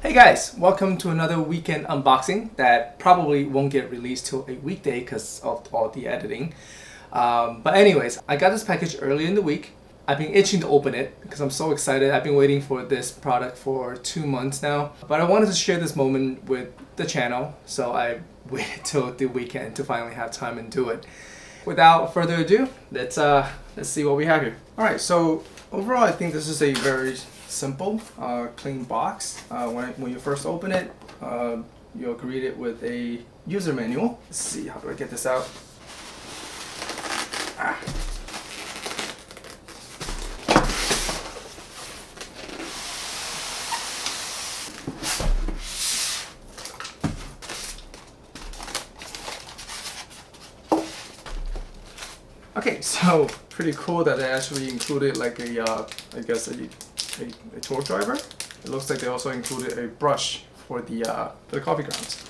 Hey guys, welcome to another weekend unboxing that probably won't get released till a weekday because of all the editing. But anyways, I got this package early in the week. I've been itching to open it because I'm so excited. I've been waiting for this product for 2 months now. But I wanted to share this moment with the channel, so I waited till the weekend to finally have time and do it. Without further ado, let's see what we have here. Alright, so overall I think this is a very simple, clean box. When you first open it, you'll greet it with a user manual. Let's see, how do I get this out? Okay, so pretty cool that they actually included like a, I guess a torque driver. It looks like they also included a brush for the coffee grounds.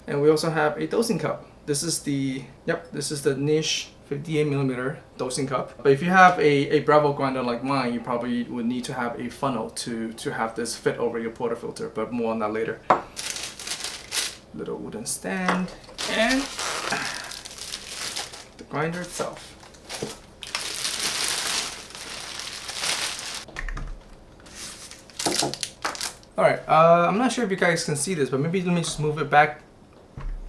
And we also have a dosing cup. This is the niche 58mm dosing cup. But if you have a Bravo grinder like mine, you probably would need to have a funnel to have this fit over your portafilter, but more on that later. Little wooden stand and the grinder itself. Alright, I'm not sure if you guys can see this, but maybe let me just move it back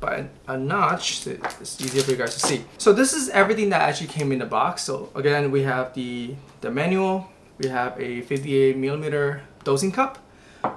by a notch so it's easier for you guys to see. So this is everything that actually came in the box. So again, we have the manual, we have a 58mm dosing cup,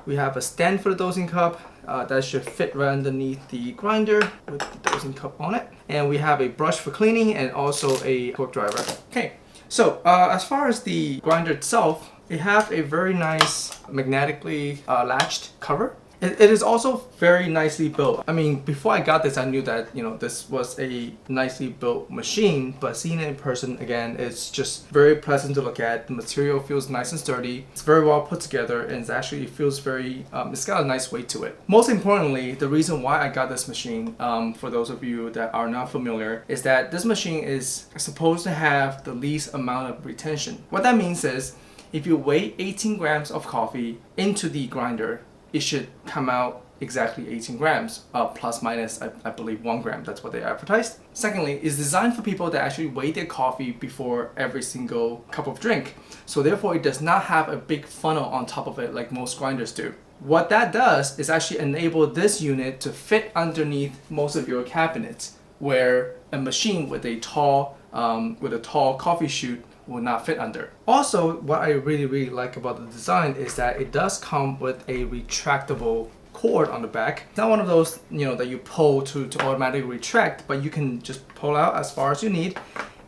we have a stand for the dosing cup that should fit right underneath the grinder with the dosing cup on it, and we have a brush for cleaning and also a torque driver. Okay, so as far as the grinder itself, it has a very nice magnetically latched cover. It is also very nicely built. I mean, before I got this, I knew that, you know, this was a nicely built machine, but seeing it in person, again, it's just very pleasant to look at. The material feels nice and sturdy. It's very well put together, and it actually feels very, it's got a nice weight to it. Most importantly, the reason why I got this machine, for those of you that are not familiar, is that this machine is supposed to have the least amount of retention. What that means is, if you weigh 18 grams of coffee into the grinder, it should come out exactly 18 grams, plus minus, I believe, 1 gram. That's what they advertised. Secondly, it's designed for people that actually weigh their coffee before every single cup of drink. So therefore, it does not have a big funnel on top of it like most grinders do. What that does is actually enable this unit to fit underneath most of your cabinets, where a machine with a tall coffee chute will not fit under. Also, what I really like about the design is that it does come with a retractable cord on the back. It's not one of those, you know, that you pull to automatically retract, but you can just pull out as far as you need,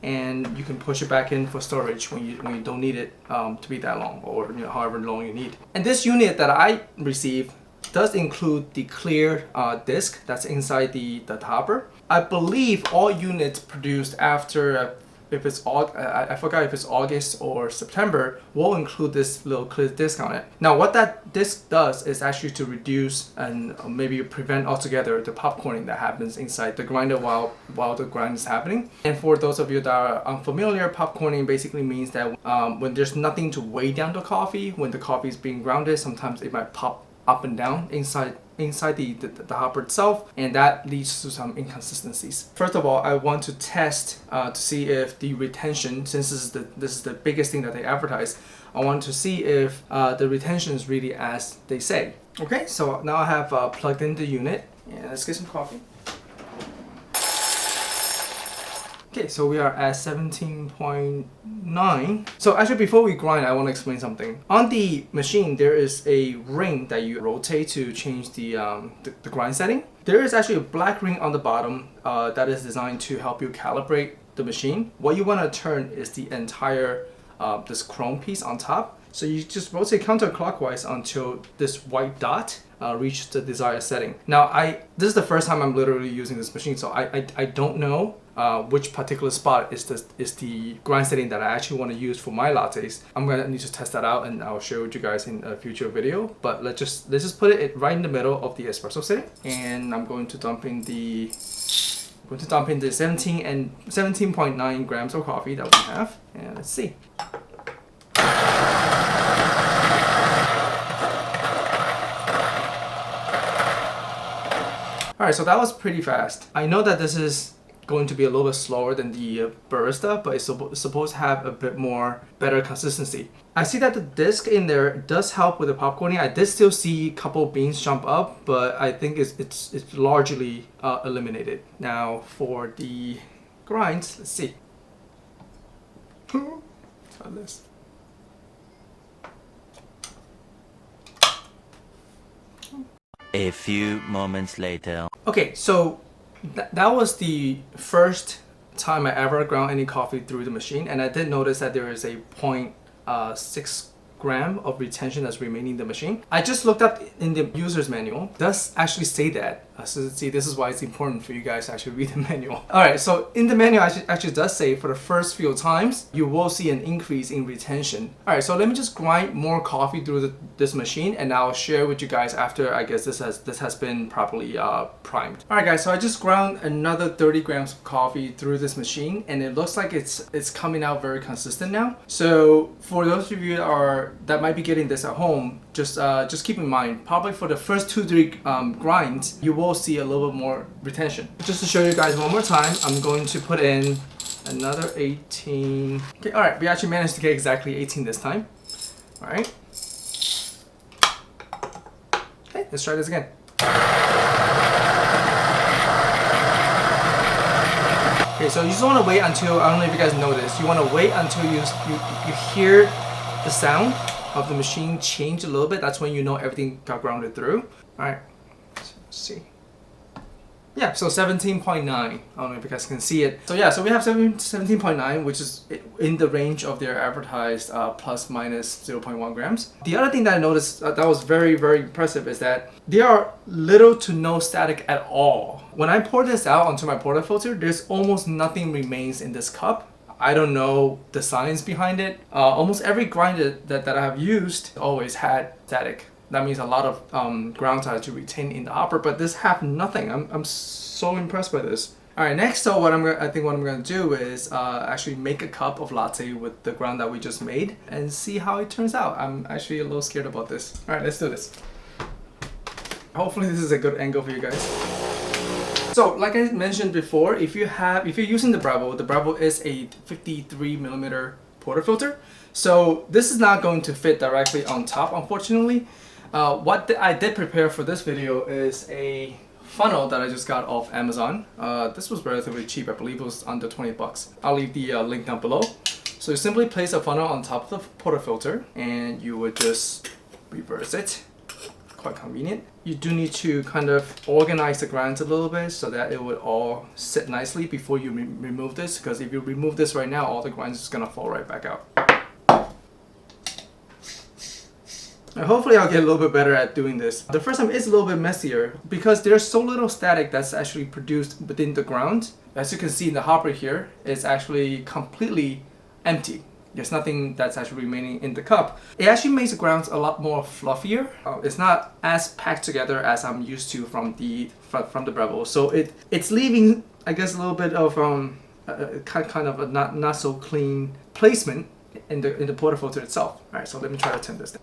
and you can push it back in for storage when you don't need it to be that long, or, you know, however long you need. And this unit that I received does include the clear disc that's inside the hopper. I believe all units produced after if it's I forgot if it's August or September, will include this little clear disc on it. Now what that disc does is actually to reduce and maybe prevent altogether the popcorning that happens inside the grinder while the grind is happening. And for those of you that are unfamiliar, popcorning basically means that when there's nothing to weigh down the coffee, when the coffee is being grounded, sometimes it might pop up and down inside the hopper itself, and that leads to some inconsistencies. First of all, I want to test to see if the retention, since this is the biggest thing that they advertise, I want to see if the retention is really as they say. Okay, so now I have plugged in the unit, and let's get some coffee. Okay, so we are at 17.9. So actually, before we grind, I want to explain something. On the machine, there is a ring that you rotate to change the grind setting. There is actually a black ring on the bottom that is designed to help you calibrate the machine. What you want to turn is the entire this chrome piece on top. So you just rotate counterclockwise until this white dot reaches the desired setting. Now this is the first time I'm literally using this machine, so I don't know which particular spot is the grind setting that I actually want to use for my lattes. I'm gonna need to test that out, and I'll share with you guys in a future video. But let's just put it right in the middle of the espresso setting, and I'm going to dump in the 17.9 grams of coffee that we have, and let's see. Alright, so that was pretty fast. I know that this is going to be a little bit slower than the barista, but it's supposed to have a bit more better consistency. I see that the disc in there does help with the popcorning. I did still see a couple beans jump up, but I think it's largely eliminated. Now for the grinds, let's see. Try this. A few moments later. Okay, so that was the first time I ever ground any coffee through the machine, and I did notice that there is a 0.6 gram of retention that's remaining in the machine. I just looked up in the user's manual. It does actually say that. So see, this is why it's important for you guys to actually read the manual. Alright, so in the manual actually does say for the first few times, you will see an increase in retention. Alright, so let me just grind more coffee through this machine, and I'll share with you guys after I guess this has been properly primed. Alright guys, so I just ground another 30 grams of coffee through this machine, and it looks like it's coming out very consistent now. So for those of you that might be getting this at home, just keep in mind, probably for the first 2-3 grinds, you will see a little bit more retention. Just to show you guys one more time, I'm going to put in another 18. Okay, all right, we actually managed to get exactly 18 this time. All right. Okay, let's try this again. Okay, so you just want to wait until, I don't know if you guys know this, you want to wait until you hear the sound of the machine change a little bit. That's when you know everything got grounded through. All right, let's see. Yeah, so 17.9. I don't know if you guys can see it. So yeah, so we have 17.9, which is in the range of their advertised plus minus 0.1 grams. The other thing that I noticed that was very, very impressive is that there are little to no static at all. When I pour this out onto my portafilter, there's almost nothing remains in this cup. I don't know the science behind it. Almost every grinder that I have used always had static. That means a lot of ground time to retain in the hopper, but this have nothing. I'm so impressed by this. All right, next, so I think what I'm gonna do is actually make a cup of latte with the ground that we just made and see how it turns out. I'm actually a little scared about this. All right, let's do this. Hopefully this is a good angle for you guys. So, like I mentioned before, if you're using the Bravo is a 53mm portafilter. So this is not going to fit directly on top, unfortunately. What I did prepare for this video is a funnel that I just got off Amazon. This was relatively cheap. I believe it was under 20 bucks. I'll leave the link down below. So you simply place a funnel on top of the portafilter, and you would just reverse it. Quite convenient. You do need to kind of organize the grinds a little bit so that it would all sit nicely before you remove this, because if you remove this right now, all the grinds is gonna fall right back out. And hopefully I'll get a little bit better at doing this. The first time is a little bit messier because there's so little static that's actually produced within the ground. As you can see in the hopper here, it's actually completely empty. There's nothing that's actually remaining in the cup. It actually makes the grounds a lot more fluffier. It's not as packed together as I'm used to from the Bravo. So it's leaving, I guess, a little bit of kind of a not so clean placement in the portafilter itself. All right, so let me try to turn this down.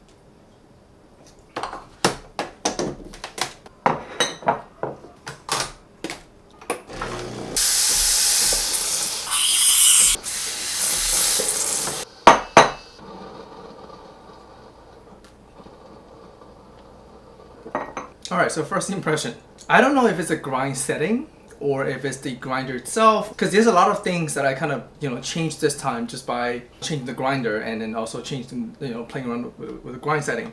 Alright, so first impression. I don't know if it's a grind setting or if it's the grinder itself, because there's a lot of things that I kind of, changed this time just by changing the grinder and then also changing, playing around with the grind setting.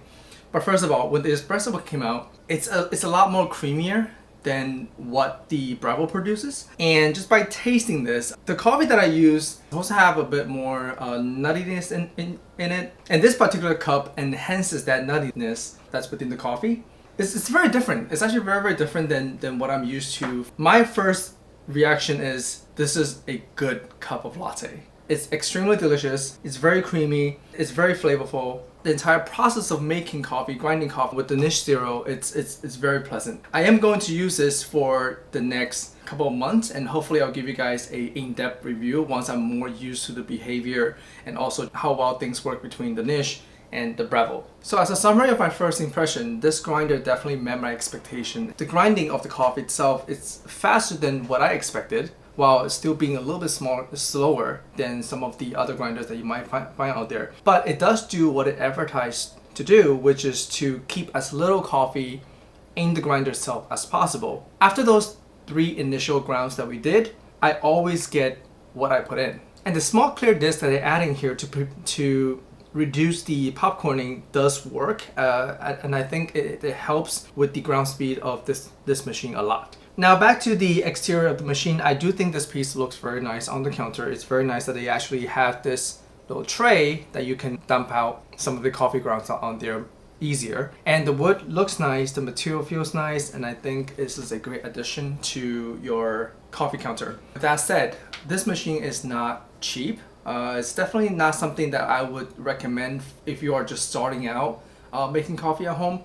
But first of all, when the espresso came out, it's a lot more creamier than what the Bravo produces. And just by tasting this, the coffee that I use also have a bit more nuttiness in it. And this particular cup enhances that nuttiness that's within the coffee. It's very different. It's actually very, very different than what I'm used to. My first reaction is this is a good cup of latte. It's extremely delicious. It's very creamy. It's very flavorful. The entire process of making coffee, grinding coffee with the niche zero, it's very pleasant. I am going to use this for the next couple of months, and hopefully I'll give you guys a in-depth review once I'm more used to the behavior and also how well things work between the niche and the Bravo. So as a summary of my first impression, this grinder definitely met my expectation. The grinding of the coffee itself, it's faster than what I expected, while still being a little bit slower than some of the other grinders that you might find out there. But it does do what it advertised to do, which is to keep as little coffee in the grinder itself as possible. After those 3 initial grounds that we did, I always get what I put in. And the small clear disc that I add in here to reduce the popcorning does work, and I think it helps with the ground speed of this machine a lot. Now back to the exterior of the machine, I do think this piece looks very nice on the counter. It's very nice that they actually have this little tray that you can dump out some of the coffee grounds on there easier. And the wood looks nice, the material feels nice, and I think this is a great addition to your coffee counter. With that said, this machine is not cheap. It's definitely not something that I would recommend if you are just starting out making coffee at home.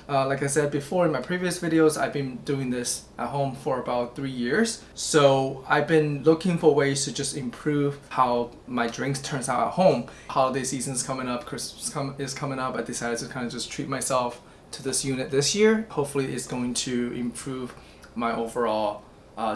Like I said before in my previous videos, I've been doing this at home for about 3 years. So I've been looking for ways to just improve how my drinks turns out at home. Holiday season's coming up, Christmas is coming up. I decided to kind of just treat myself to this unit this year. Hopefully it's going to improve my overall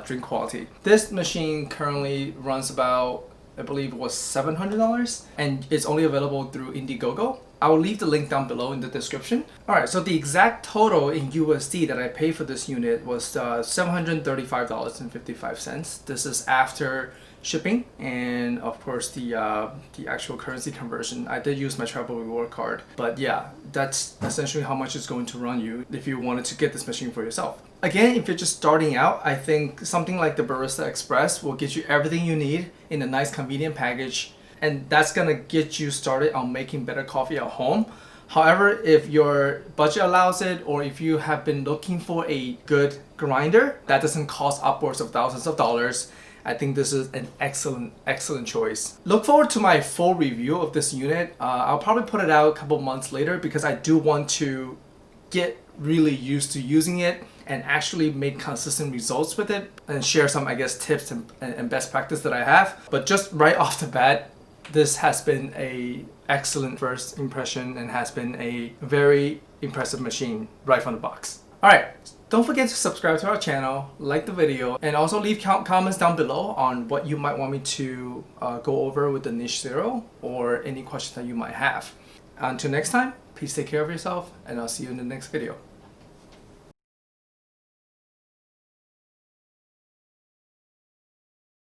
drink quality. This machine currently runs about, I believe it was $700, and it's only available through Indiegogo. I will leave the link down below in the description. Alright, so the exact total in USD that I paid for this unit was $735.55. This is after shipping and of course the actual currency conversion. I did use my travel reward card, but yeah, that's essentially how much it's going to run you if you wanted to get this machine for yourself. Again, if you're just starting out, I think something like the Barista Express will get you everything you need in a nice convenient package, and that's gonna get you started on making better coffee at home. However, if your budget allows it, or if you have been looking for a good grinder that doesn't cost upwards of thousands of dollars, I think this is an excellent choice. Look forward to my full review of this unit. I'll probably put it out a couple months later because I do want to get really used to using it and actually make consistent results with it and share some, I guess, tips and best practice that I have. But just right off the bat, this has been a excellent first impression and has been a very impressive machine right from the box. Alright, don't forget to subscribe to our channel, like the video, and also leave comments down below on what you might want me to go over with the Niche Zero or any questions that you might have. Until next time, please take care of yourself, and I'll see you in the next video.